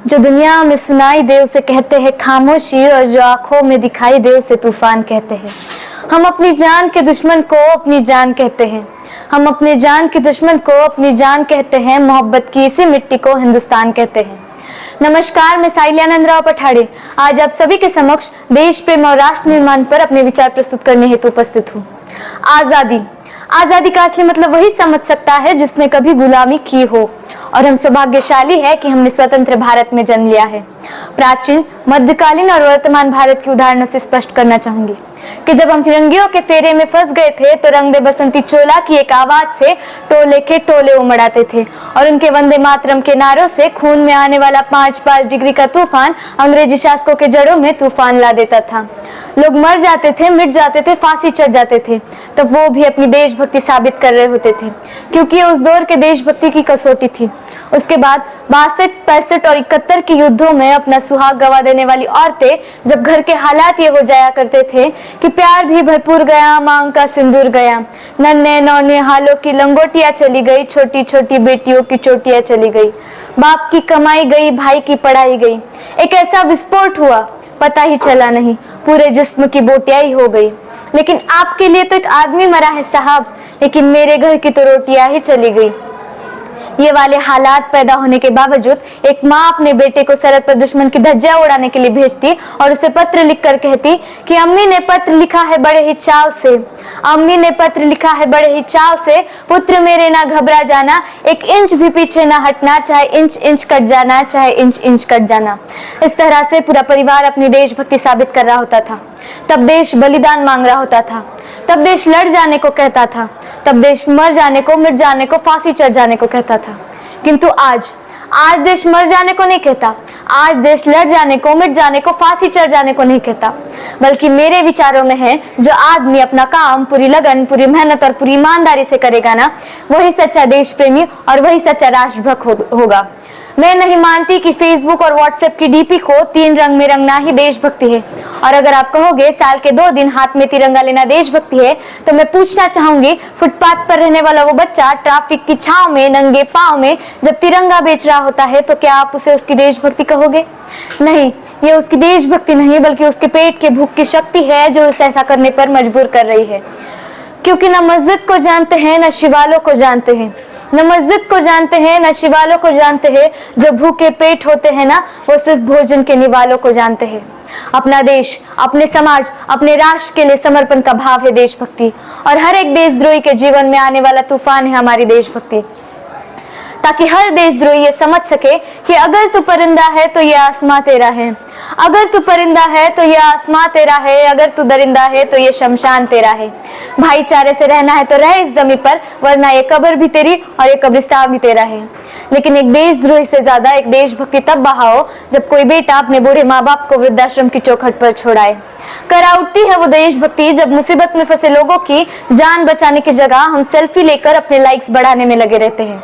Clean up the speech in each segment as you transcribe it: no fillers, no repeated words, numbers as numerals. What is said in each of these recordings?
जो दुनिया में सुनाई दे उसे कहते हैं खामोशी, और जो आंखों में दिखाई दे उसे तूफान कहते हैं। हम अपनी जान के दुश्मन को अपनी जान कहते हैं। हम अपने जान के दुश्मन को अपनी जान कहते हैं। मोहब्बत की इसी मिट्टी को हिंदुस्तान कहते हैं। नमस्कार, मैं साइल्यानंद राव पठाड़े आज आप सभी के समक्ष देश प्रेम और राष्ट्र निर्माण पर अपने विचार प्रस्तुत करने हेतु उपस्थित हूँ। आजादी का असली मतलब वही समझ सकता है जिसने कभी गुलामी की हो, और हम सौभाग्यशाली है कि हमने स्वतंत्र भारत में जन्म लिया है। प्राचीन, मध्यकालीन और वर्तमान भारत के उदाहरणों से स्पष्ट करना चाहूंगी कि जब हम फिरंगियों के फेरे में फंस गए थे तो रंग दे बसंती चोला की एक आवाज से टोले के टोले उमड़ाते थे, और उनके वंदे मातरम के नारों से खून में आने वाला 5-5 डिग्री का तूफान अंग्रेजी शासकों के जड़ों में तूफान ला देता था। लोग मर जाते थे, मिट जाते थे, फांसी चढ़ जाते थे, तो वो भी अपनी देशभक्ति साबित कर रहे होते थे, क्योंकि ये उस दौर के देशभक्ति की कसौटी थी। उसके बाद 62, 65 और 71 के युद्धों में अपना सुहाग गवा देने वाली औरतें जब घर के हालात ये हो जाया करते थे कि प्यार भी भरपूर गया, मांग का सिंदूर गया, नन्हे नौने हालों की लंगोटियां चली गई, छोटी छोटी बेटियों की चोटियां चली गई, बाप की कमाई गई, भाई की पढ़ाई गई, एक ऐसा विस्फोट हुआ पता ही चला नहीं, पूरे जिस्म की बोटियां हो गई। लेकिन आपके लिए तो एक आदमी मरा है साहब, लेकिन मेरे घर की तो रोटियां ही चली गई। ये वाले हालात पैदा होने के बावजूद एक माँ अपने बेटे को सरहद पर दुश्मन की धज्जियां उड़ाने के लिए भेजती और उसे पत्र लिखकर कहती कि अम्मी ने पत्र लिखा है बड़े ही चाव से, अम्मी ने पत्र लिखा है बड़े ही चाव से, पुत्र मेरे ना घबरा जाना, 1 इंच भी पीछे ना हटना, चाहे इंच इंच कट जाना, चाहे इंच इंच कट जाना। इस तरह से पूरा परिवार अपनी देशभक्ति साबित कर रहा होता था। तब देश बलिदान मांग रहा होता था, तब देश लड़ जाने को कहता था, तब देश मर जाने को, मिट जाने को, फांसी चढ़ जाने को कहता था। किंतु आज देश मर जाने को नहीं कहता, आज देश लड़ जाने को, मिट जाने को, फांसी चढ़ जाने को नहीं कहता, बल्कि मेरे विचारों में है जो आदमी अपना काम पूरी लगन, पूरी मेहनत और पूरी ईमानदारी से करेगा ना, वही सच्चा देश प्रेमी और वही सच्चा राष्ट्रभक्त होगा। मैं नहीं मानती कि फेसबुक और व्हाट्सएप की डीपी को 3 रंग में रंगना ही देशभक्ति है, और अगर आप कहोगे साल के 2 दिन हाथ में तिरंगा लेना देशभक्ति है, तो मैं पूछना चाहूंगी, फुटपाथ पर रहने वाला वो बच्चा ट्रैफिक की छांव में नंगे पांव में जब तिरंगा बेच रहा होता है, तो क्या आप उसे उसकी देशभक्ति कहोगे? नहीं, ये उसकी देशभक्ति नहीं, बल्कि उसके पेट के भूख की शक्ति है जो उसे ऐसा करने पर मजबूर कर रही है। क्योंकि न मस्जिद को जानते हैं, न शिवालों को जानते हैं, न मस्जिद को जानते हैं, न शिवालों को जानते हैं, जो भूखे पेट होते हैं ना, वो सिर्फ भोजन के निवालों को जानते हैं। अपना देश, अपने समाज, अपने राष्ट्र के लिए समर्पण का भाव है देशभक्ति, और हर एक देशद्रोही के जीवन में आने वाला तूफान है हमारी देशभक्ति, ताकि हर देशद्रोही ये समझ सके कि अगर तू परिंदा है तो ये आसमां तेरा है, अगर तू परिंदा है तो ये आसमां तेरा है, अगर तू दरिंदा है तो ये शमशान तेरा है। भाईचारे से रहना है तो रह इस जमीन पर, वरना ये कब्र भी तेरी और ये कब्रिस्तान भी तेरा है। लेकिन एक देशद्रोही से ज्यादा एक देशभक्ति तब बहाओ जब कोई बेटा अपने बूढ़े माँ बाप को वृद्धाश्रम की चौखट पर छोड़ाए। करा उठती है वो देशभक्ति जब मुसीबत में फंसे लोगों की जान बचाने की जगह हम सेल्फी लेकर अपने लाइक्स बढ़ाने में लगे रहते हैं।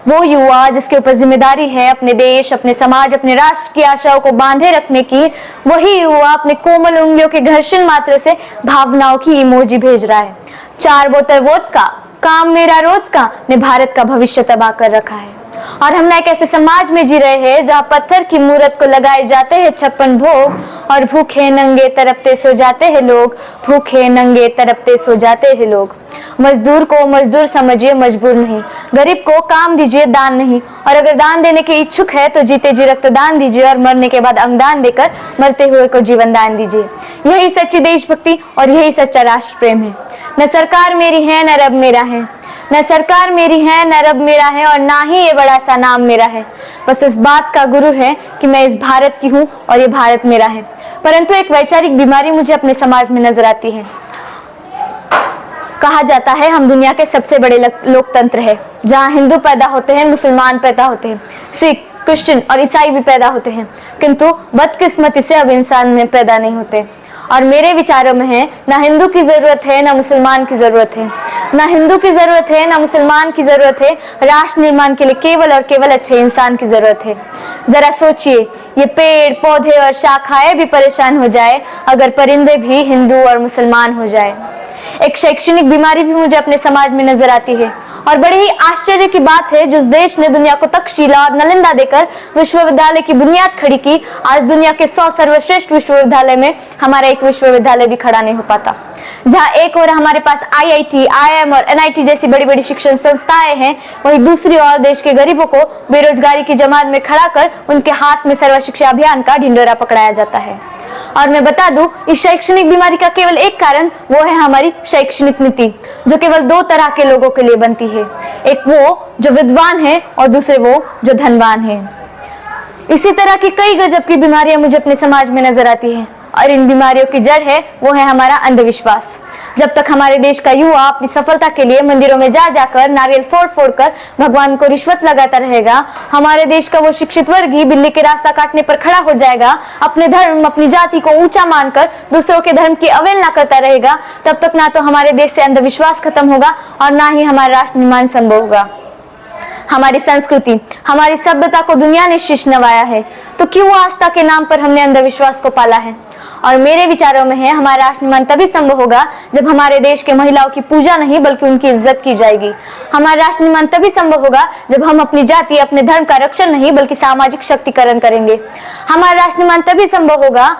वो युवा जिसके ऊपर जिम्मेदारी है अपने देश, अपने समाज, अपने राष्ट्र की आशाओं को बांधे रखने की, वही युवा अपने कोमल उंगलियों के घर्षण मात्र से भावनाओं की इमोजी भेज रहा है। 4 बोतल वोदका, काम मेरा रोज का ने भारत का भविष्य तबाह कर रखा है। और हम एक ऐसे समाज में जी रहे हैं जहाँ पत्थर की मूर्त को लगाए जाते हैं 56 भोग, और भूखे नंगे तड़पते सो जाते हैं लोग, भूखे नंगे तड़पते सो जाते हैं लोग। मजदूर को मजदूर समझिए, मजबूर नहीं। गरीब को काम दीजिए, दान नहीं। और अगर दान देने के इच्छुक है तो जीते जी रक्तदान दीजिए, और मरने के बाद अंगदान देकर मरते हुए को जीवन दान दीजिए। यही सच्ची देशभक्ति और यही सच्चा राष्ट्र प्रेम है। न सरकार मेरी है, न रब मेरा है, न सरकार मेरी है, न रब मेरा है, और ना ही ये बड़ा सा नाम मेरा है। बस इस बात का गुरूर है कि मैं इस भारत की हूँ और ये भारत मेरा है। परंतु एक वैचारिक बीमारी मुझे अपने समाज में नजर आती है। कहा जाता है हम दुनिया के सबसे बड़े लोकतंत्र है, जहाँ हिंदू पैदा होते हैं, मुसलमान पैदा होते हैं, सिख, क्रिश्चियन और ईसाई भी पैदा होते हैं, किंतु बदकिस्मती से अब इंसान में पैदा नहीं होते। और मेरे विचारों में है, ना हिंदू की जरूरत है, ना मुसलमान की जरूरत है, ना हिंदू की जरूरत है, ना मुसलमान की जरूरत है। राष्ट्र निर्माण के लिए केवल और केवल अच्छे इंसान की जरूरत है। जरा सोचिए, ये पेड़ पौधे और शाखाएं भी परेशान हो जाए अगर परिंदे भी हिंदू और मुसलमान हो जाए। एक शैक्षणिक बीमारी भी मुझे अपने समाज में नजर आती है, और बड़े ही आश्चर्य की बात है, जिस देश ने दुनिया को तक्षशिला और नालंदा देकर विश्वविद्यालय की बुनियाद खड़ी की, आज दुनिया के 100 सर्वश्रेष्ठ विश्वविद्यालय में हमारा एक विश्वविद्यालय भी खड़ा नहीं हो पाता। जहां एक ओर हमारे पास IIT, IIM और NIT जैसी बड़ी बड़ी शिक्षण संस्थाएं हैं, वहीं दूसरी ओर देश के गरीबों को बेरोजगारी की जमात में खड़ा कर उनके हाथ में सर्व शिक्षा अभियान का ढिंढोरा पकड़ाया जाता है। और मैं बता दूं, इस शैक्षणिक बीमारी का केवल एक कारण वो है हमारी शैक्षणिक नीति, जो केवल 2 तरह के लोगों के लिए बनती है, एक वो जो विद्वान है और दूसरे वो जो धनवान है। इसी तरह की कई गजब की बीमारियां मुझे अपने समाज में नजर आती हैं, और इन बीमारियों की जड़ है वो है हमारा अंधविश्वास। जब तक हमारे देश का युवा अपनी सफलता के लिए मंदिरों में जा जाकर नारियल फोड़ फोड़ कर भगवान को रिश्वत लगाता रहेगा, हमारे देश का वो शिक्षित वर्ग ही बिल्ली के रास्ता काटने पर खड़ा हो जाएगा, अपने धर्म अपनी जाति को ऊंचा मानकर दूसरों के धर्म की अवहेलना करता रहेगा, तब तक ना तो हमारे देश से अंधविश्वास खत्म होगा और ना ही हमारा राष्ट्र निर्माण संभव होगा। हमारी संस्कृति, हमारी सभ्यता को दुनिया ने शीश नवाया है, तो क्यों आस्था के नाम पर हमने अंधविश्वास को पाला है? और मेरे विचारों में है, हमारा राष्ट्र निर्माण तभी संभव होगा जब हमारे देश के महिलाओं की पूजा नहीं बल्कि उनकी इज्जत की जाएगी। हमारा राष्ट्र निर्माण तभी संभव होगा जब हम अपनी जाति, अपने धर्म का रक्षण नहीं बल्कि सामाजिक शक्तिकरण करेंगे। हमारा राष्ट्र निर्माण तभी संभव होगा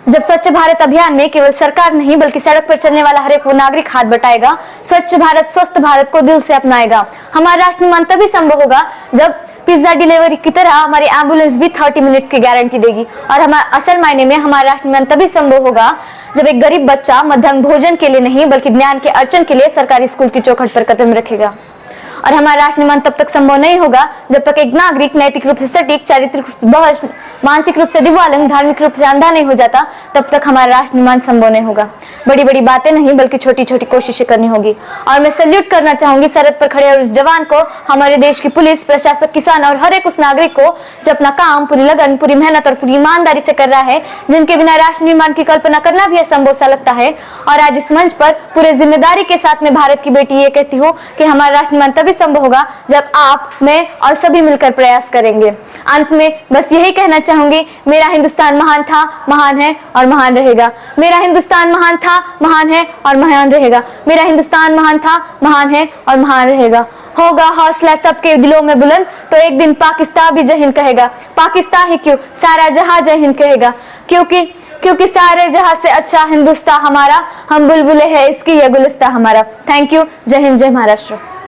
जब स्वच्छ भारत अभियान में केवल सरकार नहीं बल्कि सड़क पर चलने वाला हर एक वो नागरिक हाथ बटाएगा, स्वच्छ भारत स्वस्थ भारत को दिल से अपनाएगा। हमारा राष्ट्र निर्माण तभी संभव होगा जब पिज्जा डिलीवरी की तरह हमारी एम्बुलेंस भी 30 मिनट्स की गारंटी देगी। और हमारा असल मायने में हमारा राष्ट्र निर्माण तभी संभव होगा जब एक गरीब बच्चा मध्याह्न भोजन के लिए नहीं बल्कि ज्ञान के अर्जन के लिए सरकारी स्कूल की चौखट पर कदम रखेगा। और हमारा राष्ट्र निर्माण तब तक संभव नहीं होगा जब तक एक नागरिक नैतिक रूप से सटीक, चारित्रिक बहस, मानसिक रूप से दिव्यांग, धार्मिक रूप से अंधा नहीं हो जाता, तब तक हमारा राष्ट्र निर्माण संभव नहीं होगा। बड़ी बड़ी बातें नहीं बल्कि छोटी छोटी कोशिशें करनी होगी। और मैं सैल्यूट करना चाहूंगी सरहद पर खड़े उस जवान को, हमारे देश की पुलिस, प्रशासक, किसान और हर एक उस नागरिक को जो अपना काम पूरी लगन, पूरी मेहनत और पूरी ईमानदारी से कर रहा है, जिनके बिना राष्ट्र निर्माण की कल्पना करना भी असंभव सा लगता है। और आज इस मंच पर पूरे जिम्मेदारी के साथ में भारत की बेटी ये कहती हूँ कि हमारा राष्ट्र निर्माण तभी संभव होगा जब आप, मैं और सभी मिलकर प्रयास करेंगे। अंत में बस यही कहना चाहूंगी, मेरा हिंदुस्तान महान था, महान है और महान रहेगा। मेरा हिंदुस्तान महान था, महान है और महान रहेगा। मेरा हिंदुस्तान महान था, महान है और महान रहेगा। होगा हौसला सबके दिलों में बुलंद, तो एक दिन पाकिस्तान भी जय हिंद कहेगा। पाकिस्तान ही क्यों, सारा जहां जय हिंद कहेगा। क्योंकि सारे जहां से अच्छा हिंदुस्तान हमारा, हम बुलबुले हैं इसकी, यह गुलिस्तान हमारा। Thank you. जय हिंद, जय महाराष्ट्र।